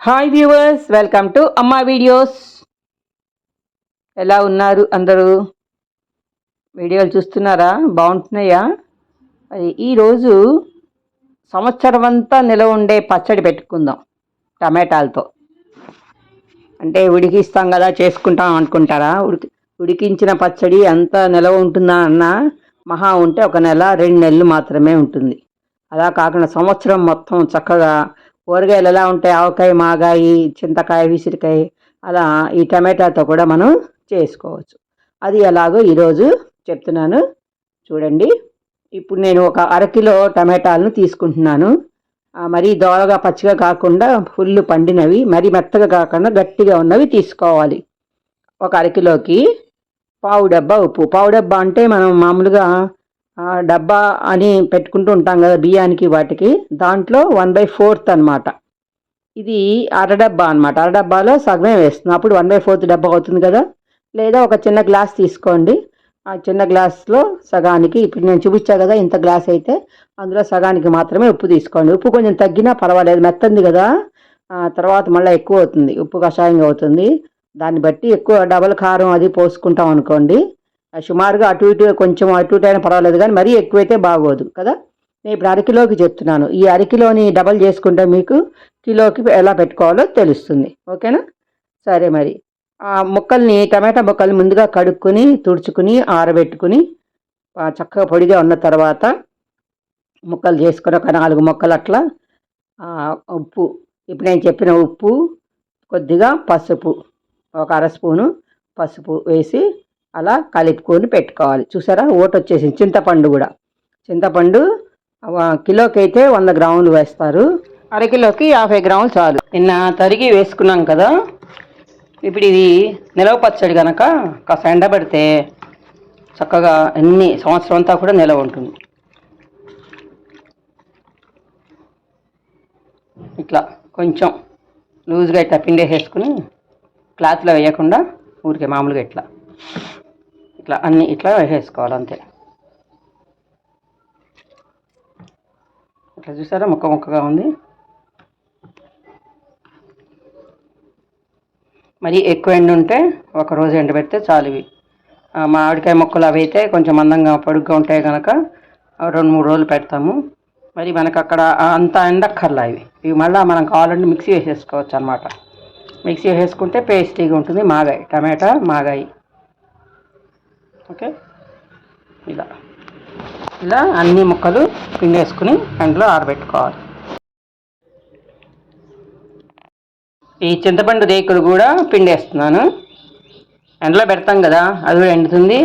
Hi viewers, welcome to అమ్మా videos. ఎలా ఉన్నారు అందరూ? వీడియోలు చూస్తున్నారా? బాగుంటున్నాయా? ఈరోజు సంవత్సరం అంతా నిలవ ఉండే పచ్చడి పెట్టుకుందాం టమాటాలతో. అంటే ఉడికిస్తాం కదా, చేసుకుంటాం అనుకుంటారా? ఉడికించిన పచ్చడి అంతా నిలవ ఉంటుందా అన్న మహా ఉంటే 1 నెల 2 నెలలు మాత్రమే ఉంటుంది. అలా కాకుండా సంవత్సరం మొత్తం చక్కగా కూరగాయలు ఎలా ఉంటాయి, ఆవకాయ, మాగాయి, చింతకాయ, విసిరికాయ, అలా ఈ టమాటాతో కూడా మనం చేసుకోవచ్చు. అది ఎలాగో ఈరోజు చెప్తున్నాను చూడండి. ఇప్పుడు నేను ఒక అరకిలో టమాటాలను తీసుకుంటున్నాను. మరీ దోరగా పచ్చిగా కాకుండా ఫుల్ పండినవి, మరీ మెత్తగా కాకుండా గట్టిగా ఉన్నవి తీసుకోవాలి. ఒక అరకిలోకి పావు డబ్బా ఉప్పు. పావు డబ్బా అంటే మనం మామూలుగా డబ్బా అని పెట్టుకుంటూ ఉంటాం కదా బియ్యానికి, వాటికి దాంట్లో 1/4 అనమాట. ఇది అరడబ్బా అనమాట. అరడబ్బాలో సగమే వేస్తుంది, అప్పుడు 1/4 డబ్బా అవుతుంది కదా. లేదా ఒక చిన్న గ్లాస్ తీసుకోండి. ఆ చిన్న గ్లాస్లో సగానికి, ఇప్పుడు నేను చూపించా కదా ఇంత గ్లాస్ అయితే అందులో సగానికి మాత్రమే ఉప్పు తీసుకోండి. ఉప్పు కొంచెం తగ్గినా పర్వాలేదు, మెత్తంది కదా, తర్వాత మళ్ళీ ఎక్కువ అవుతుంది, ఉప్పు కషాయంగా అవుతుంది. దాన్ని బట్టి ఎక్కువ డబల్ కారం అది పోసుకుంటాం అనుకోండి. సుమారుగా అటు ఇటు కొంచెం అటు ఇటు అయినా పర్వాలేదు, కానీ మరీ ఎక్కువైతే బాగోదు కదా. నేను ఇప్పుడు అరకిలోకి చెప్తున్నాను. ఈ అరకిలోని డబల్ చేసుకుంటే మీకు కిలోకి ఎలా పెట్టుకోవాలో తెలుస్తుంది. ఓకేనా? సరే, మరి టమాటా ముక్కల్ని ముందుగా కడుక్కొని తుడుచుకుని ఆరబెట్టుకుని చక్కగా పొడిగా ఉన్న తర్వాత ముక్కలు చేసుకొని ఒక 4 ముక్కలు అట్లా ఉప్పు, ఇప్పుడు నేను చెప్పిన ఉప్పు, కొద్దిగా పసుపు, ఒక 1/2 స్పూను పసుపు వేసి అలా కలుపుకొని పెట్టుకోవాలి. చూసారా, వచ్చేసింది. చింతపండు కూడా, చింతపండు కిలోకి అయితే 100 గ్రాములు వేస్తారు, అరకిలోకి 50 గ్రాములు చాలు. నిన్న తరిగి వేసుకున్నాం కదా. ఇప్పుడు ఇది నిలవ పచ్చడి కనుక కాస్త ఎండబెడితే చక్కగా సంవత్సరం అంతా కూడా నిలవ ఉంటుంది. ఇట్లా కొంచెం లూజ్గా ఇట్లా పిండేసేసుకుని, క్లాత్లో వేయకుండా ఊరికే మామూలుగా ఇట్లా అన్నీ ఇట్లా వేసేసుకోవాలి అంతే. ఇట్లా చూసారా, ముక్కగా ఉంది. మరి ఎక్కువ ఎండు ఉంటే 1 రోజు ఎండబెడితే చాలు. ఇవి మామిడికాయ ముక్కలు అవి అయితే కొంచెం మందంగా పొడుగ్గా ఉంటాయి కనుక 2-3 రోజులు పెడతాము. మరి మనకు అక్కడ అంత ఎండక్కర్లా. ఇవి మళ్ళీ మనం కావాలంటే మిక్సీ వేసేసుకోవచ్చు అనమాట. మిక్సీ వేసేసుకుంటే పేస్టీగా ఉంటుంది. మాగాయి, టమాటా మాగాయి. ఓకే, ఇలా అన్ని ముక్కలు పిండేసుకుని ఎండలో ఆరబెట్టుకోవాలి. ఈ చింతపండు దేకులు కూడా పిండేస్తున్నాను. ఎండలో పెడతాం కదా, అది కూడా ఎండుతుంది.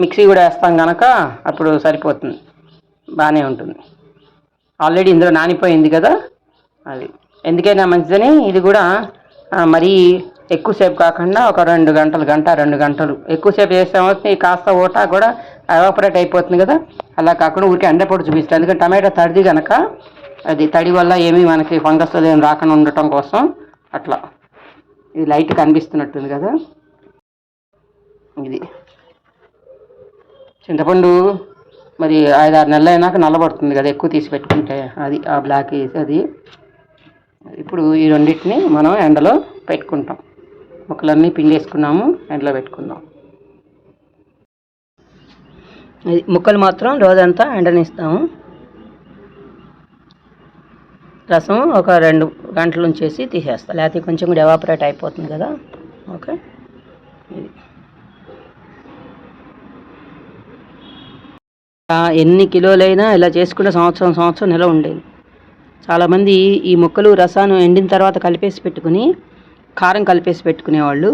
మిక్సీ కూడా వేస్తాం కనుక అప్పుడు సరిపోతుంది, బాగానే ఉంటుంది. ఆల్రెడీ ఇందులో నానిపోయింది కదా, అది ఎందుకైనా మంచిదని. ఇది కూడా మరీ ఎక్కువసేపు కాకుండా ఒక 2 గంటలు, 2 గంటలు ఎక్కువసేపు చేస్తామవుతుంది. కాస్త ఓటా కూడా ఎవాపరేట్ అయిపోతుంది కదా. అలా కాకుండా ఊరికే ఎండపొడి చూపిస్తాను, ఎందుకంటే టమాటా తడిది కనుక అది తడి వల్ల ఏమీ మనకి ఫంగస్ ఏమి రాకుండా ఉండటం కోసం అట్లా. ఇది లైట్ కనిపిస్తున్నట్టుంది కదా. ఇది చింతపండు మరి 5-6 నెలలు అయినాక నల్లబడుతుంది కదా ఎక్కువ తీసి పెట్టుకుంటే, అది ఆ బ్లాక్ వేసి అది. ఇప్పుడు ఈ రెండింటిని మనం ఎండలో పెట్టుకుంటాం. ముక్కలన్నీ పిండేసుకున్నాము, ఎండలో పెట్టుకుందాం. అది ముక్కలు మాత్రం రోజంతా ఎండనిస్తాము. రసం ఒక 2 గంటలు ఉంచేసి తీసేస్తా, లేకపోతే కొంచెం కూడా ఎవాపరేట్ అయిపోతుంది కదా. ఓకే, ఇది ఎన్ని కిలోలైనా ఇలా చేసుకుంటే సంవత్సరం నిలవ ఉండేది. చాలామంది ఈ ముక్కలు రసాన్ని ఎండిన తర్వాత కలిపేసి పెట్టుకుని, కారం కలిపేసి పెట్టుకునేవాళ్ళు.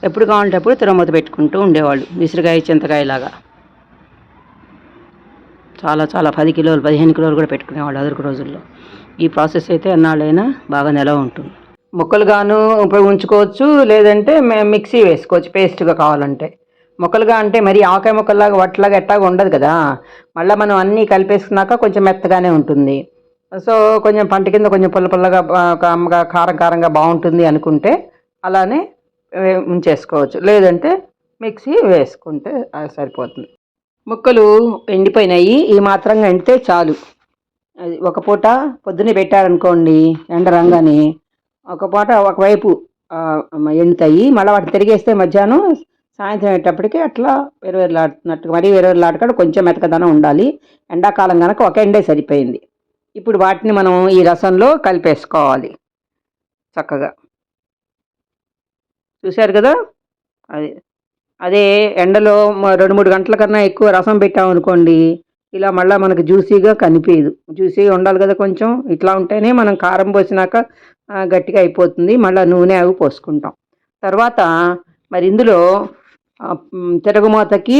ఎప్పుడు కావాలంటే అప్పుడు తిరుమత పెట్టుకుంటూ ఉండేవాళ్ళు, విసిరికాయ, చింతకాయలాగా. చాలా 10 కిలోలు 15 కిలోలు కూడా పెట్టుకునేవాళ్ళు అదొక రోజుల్లో. ఈ ప్రాసెస్ అయితే ఎన్నాళ్ళైనా బాగా నిలవ ఉంటుంది. ముక్కలుగాను ఉంచుకోవచ్చు, లేదంటే మిక్సీ వేసుకోవచ్చు పేస్ట్గా కావాలంటే. ముక్కలుగా అంటే మరి ఆవకాయ ముక్కల్లాగా వట్లాగా ఎట్టాగా ఉండదు కదా. మళ్ళీ మనం అన్నీ కలిపేసుకున్నాక కొంచెం మెత్తగానే ఉంటుంది. సో కొంచెం పంట కింద కొంచెం పుల్లగా కారంగా బాగుంటుంది అనుకుంటే అలానే ఉంచేసుకోవచ్చు, లేదంటే మిక్సీ వేసుకుంటే సరిపోతుంది. ముక్కలు ఎండిపోయినాయి, ఈ మాత్రంగా ఎండితే చాలు. అది ఒక పూట పొద్దున్నే పెట్టారనుకోండి, ఎండ రంగానే ఒకవైపు ఎండుతాయి. మళ్ళీ వాటిని తిరిగేస్తే మధ్యాహ్నం సాయంత్రం అయ్యేటప్పటికి అట్లా వెరవెరలాడుతున్నట్టు, మరీ వెరవెరలాడకుండా కొంచెం మెతకదనం ఉండాలి. ఎండాకాలం కనుక ఒక ఎండే సరిపోయింది. ఇప్పుడు వాటిని మనం ఈ రసంలో కలిపేసుకోవాలి చక్కగా. చూశారు కదా. అది అదే ఎండలో 2-3 గంటల కన్నా ఎక్కువ రసం పెట్టామనుకోండి, ఇలా మళ్ళీ మనకు జ్యూసీగా కనిపించదు. జ్యూసీగా ఉండాలి కదా కొంచెం. ఇట్లా ఉంటేనే మనం కారం పోసినాక గట్టిగా అయిపోతుంది. మళ్ళీ నూనె అవి పోసుకుంటాం. తర్వాత మరి ఇందులో తిరగమూతకి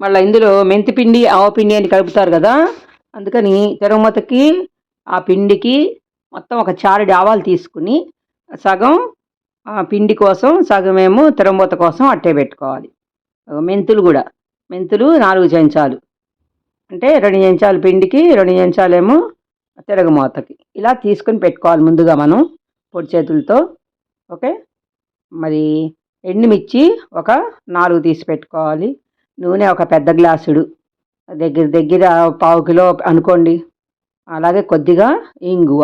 మళ్ళీ ఇందులో మెంతిపిండి ఆవపిండి అని కలుపుతారు కదా. అందుకని తిరగమూతకి ఆ పిండికి మొత్తం ఒక చారెడు ఆవాలు తీసుకుని సగం పిండి కోసం, సగమేమో తిరగమూత కోసం అట్టే పెట్టుకోవాలి. మెంతులు కూడా, మెంతులు 4 చెంచాలు, అంటే 2 చెంచాలు పిండికి 2 చెంచాలేమో తిరగమూతకి. ఇలా తీసుకొని పెట్టుకోవాలి ముందుగా మనం పొడి చేతులతో. ఓకే. మరి ఎండుమిర్చి ఒక 4 తీసి పెట్టుకోవాలి. నూనె ఒక పెద్ద గ్లాసుడు, దగ్గర దగ్గర 1/4 కిలో అనుకోండి. అలాగే కొద్దిగా ఇంగువ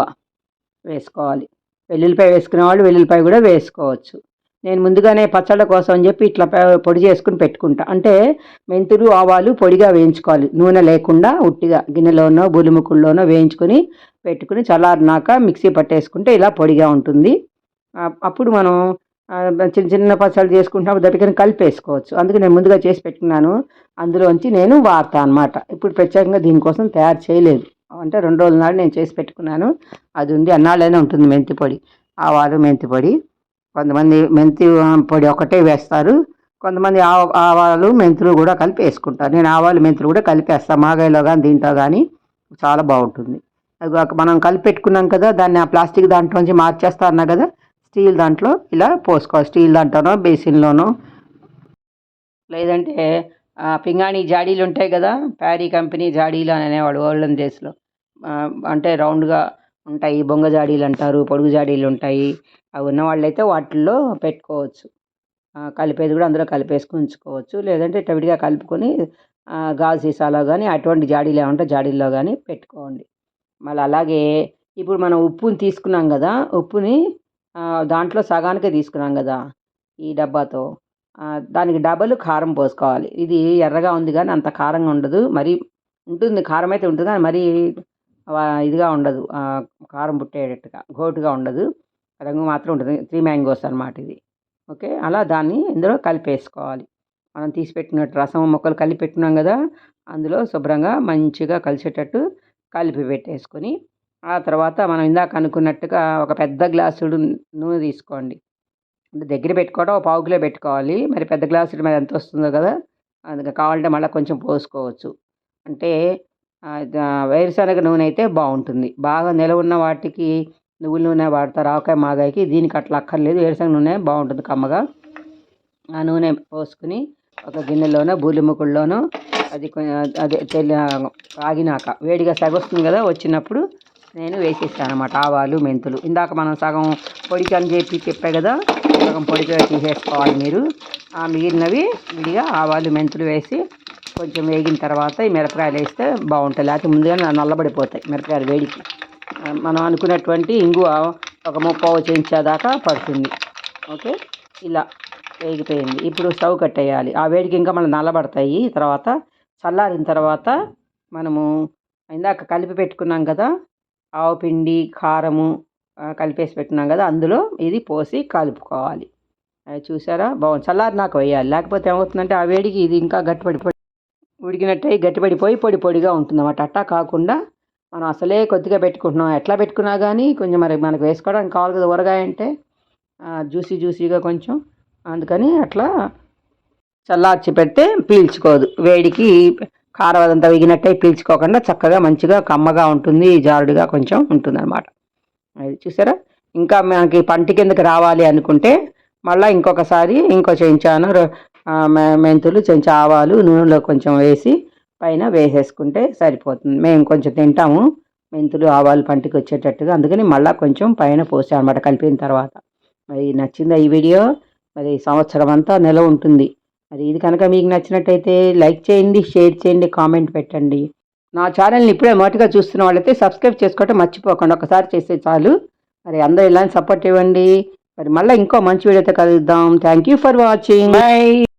వేసుకోవాలి. వెల్లుల్లిపాయ వేసుకునే వాళ్ళు వెల్లుల్లిపాయ కూడా వేసుకోవచ్చు. నేను ముందుగానే పచ్చళ్ళ కోసం అని చెప్పి ఇట్లా పొడి చేసుకుని పెట్టుకుంటా. అంటే మెంతులు ఆవాలు పొడిగా వేయించుకోవాలి, నూనె లేకుండా ఉట్టిగా గిన్నెలోనో బూలిముక్కుల్లోనో వేయించుకొని పెట్టుకుని చల్లారినాక మిక్సీ పట్టేసుకుంటే ఇలా పొడిగా ఉంటుంది. అప్పుడు మనం చిన్న చిన్న పచ్చళ్ళు చేసుకుంటున్నప్పుడు దట్టికని కలిపేసుకోవచ్చు. అందుకే నేను ముందుగా చేసి పెట్టుకున్నాను, అందులోంచి నేను వాడతా అనమాట. ఇప్పుడు ప్రత్యేకంగా దీనికోసం తయారు చేయలేదు. అంటే 2 రోజుల నాడు నేను చేసి పెట్టుకున్నాను, అది ఉంది. అన్నాళ్ళైనా ఉంటుంది మెంతి పొడి, ఆవాలు మెంతి పొడి. కొంతమంది మెంతి పొడి ఒకటే వేస్తారు, కొంతమంది ఆవాలు మెంతులు కూడా కలిపి వేసుకుంటారు. నేను ఆవాలు మెంతులు కూడా కలిపేస్తాను మాగాయలో కానీ దీంట్లో కానీ, చాలా బాగుంటుంది. అది మనం కలిపి పెట్టుకున్నాం కదా, దాన్ని ఆ ప్లాస్టిక్ దాంట్లోంచి మార్చేస్తా అన్నా కదా, స్టీల్ దాంట్లో ఇలా పోసుకోవాలి. స్టీల్ దాంట్లోనో బేసిన్లోనో, లేదంటే పింగాణి జాడీలు ఉంటాయి కదా, ప్యారీ కంపెనీ జాడీలు అని అనేవాడు ఓల్డెన్ డేస్లో. అంటే రౌండ్గా ఉంటాయి, బొంగ జాడీలు అంటారు, పొడుగు జాడీలు ఉంటాయి. అవి ఉన్న వాళ్ళైతే వాటిల్లో పెట్టుకోవచ్చు. కలిపేది కూడా అందులో కలిపేసుకుని ఉంచుకోవచ్చు. లేదంటే విడిగా కలుపుకొని గాజు సీసాలో కానీ అటువంటి జాడీలు ఏమంటే జాడీల్లో కానీ పెట్టుకోండి. మళ్ళీ అలాగే ఇప్పుడు మనం ఉప్పుని తీసుకున్నాం కదా, ఉప్పుని దాంట్లో సగానికే తీసుకున్నాం కదా ఈ డబ్బాతో, దానికి డబల్ కారం పోసుకోవాలి. ఇది ఎర్రగా ఉంది కానీ అంత కారంగా ఉండదు. మరి ఉంటుంది, కారం అయితే ఉంటుంది కానీ మరీ ఇదిగా ఉండదు, కారం పుట్టేటట్టుగా ఘోటుగా ఉండదు, రంగు మాత్రం ఉంటుంది. 3 మ్యాంగోస్ అనమాట ఇది. ఓకే. అలా దాన్ని ఇందులో కలిపేసుకోవాలి. మనం తీసి పెట్టినట్టు రసం ముక్కలు కలిపి పెట్టున్నాం కదా, అందులో శుభ్రంగా మంచిగా కలిసేటట్టు కలిపి పెట్టేసుకొని, ఆ తర్వాత మనం ఇందాక అనుకున్నట్టుగా ఒక పెద్ద గ్లాసుడు నూనె తీసుకోండి. అంటే దగ్గర పెట్టుకోవడం 1/4 కిలో పెట్టుకోవాలి. మరి పెద్ద గ్లాసుడు మరి ఎంత వస్తుందో కదా, అందుకే కావాలంటే మళ్ళీ కొంచెం పోసుకోవచ్చు. అంటే వేరుశనగ నూనె అయితే బాగుంటుంది. బాగా నిలవ ఉన్న వాటికి నువ్వుల నూనె వాడతారు, ఆవకాయ మాగాయకి. దీనికి అట్లా అక్కర్లేదు, వేరుశనగ నూనె బాగుంటుంది కమ్మగా. ఆ నూనె పోసుకుని ఒక గిన్నెలోనో బూలిముకుల్లోనో అది అదే ఆగినాక వేడిగా సగొస్తుంది కదా, వచ్చినప్పుడు నేను వేసేస్తాను అన్నమాట ఆవాలు మెంతులు. ఇందాక మనం సగం పొడికి అని చెప్పే కదా, సగం పొడిగా తీసేసుకోవాలి మీరు. ఆ మిగిలినవి విడిగా ఆవాలు మెంతులు వేసి కొంచెం వేగిన తర్వాత ఈ మిరపకాయలు వేస్తే బాగుంటుంది. లేకపోతే ముందుగా నల్లబడిపోతాయి మిరపకాయలు వేడికి. మనం అనుకున్నటువంటి ఇంగువ ఒక 3/4 చెంచా దాకా పడుతుంది. ఓకే. ఇలా వేగిపోయింది. ఇప్పుడు స్టవ్ కట్టేయాలి. ఆ వేడికి ఇంకా మనం నల్లబడతాయి. తర్వాత చల్లారిన తర్వాత మనము ఇందాక కలిపి పెట్టుకున్నాం కదా, ఆవపిండి కారము కలిపేసి పెట్టినాం కదా, అందులో ఇది పోసి కలుపుకోవాలి. చూసారా, బాగుంది. చల్లారినాక వేయాలి, లేకపోతే ఏమవుతుందంటే ఆ వేడికి ఇది ఇంకా గట్టిపడిపోయి ఉడికినట్టే గట్టిపడిపోయి పొడి పొడిగా ఉంటుంది అన్నమాట. అట్టా కాకుండా మనం అసలే కొద్దిగా పెట్టుకుంటున్నాం, ఎట్లా పెట్టుకున్నా కానీ కొంచెం మరి మనకు వేసుకోవడానికి కావాలి కదా, ఊరగాయ అంటే జ్యూసీగా కొంచెం, అందుకని అట్లా చల్లార్చి పెడితే పీల్చుకోదు. వేడికి కారం అదంతా వేగినట్టే పీల్చుకోకుండా చక్కగా మంచిగా కమ్మగా ఉంటుంది, జారుడుగా కొంచెం ఉంటుంది అనమాట. అది చూసారా. ఇంకా మనకి పంటి కిందకి రావాలి అనుకుంటే మళ్ళీ ఇంకొకసారి ఇంకో చెంచాను మెంతులు, చెంచా ఆవాలు నూనెలో కొంచెం వేసి పైన వేసేసుకుంటే సరిపోతుంది. మేము కొంచెం తింటాము మెంతులు ఆవాలు పంటికి వచ్చేటట్టుగా, అందుకని మళ్ళీ కొంచెం పైన పోసాం అనమాట కలిపిన తర్వాత. మరి నచ్చిందా ఈ వీడియో? మరి సంవత్సరం అంతా నిలవ ఉంటుంది. మరి ఇది కనుక మీకు నచ్చినట్టయితే లైక్ చేయండి, షేర్ చేయండి, కామెంట్ పెట్టండి. నా ఛానల్ని ఇప్పుడే మొదటిగా చూస్తున్న వాళ్ళైతే సబ్స్క్రైబ్ చేసుకోవటం మర్చిపోకండి. ఒకసారి చేస్తే చాలు. మరి అందరూ ఇలాంటి సపోర్ట్ ఇవ్వండి. మరి మళ్ళీ ఇంకో మంచి వీడియోతో కలుద్దాం. Thank you for watching. By.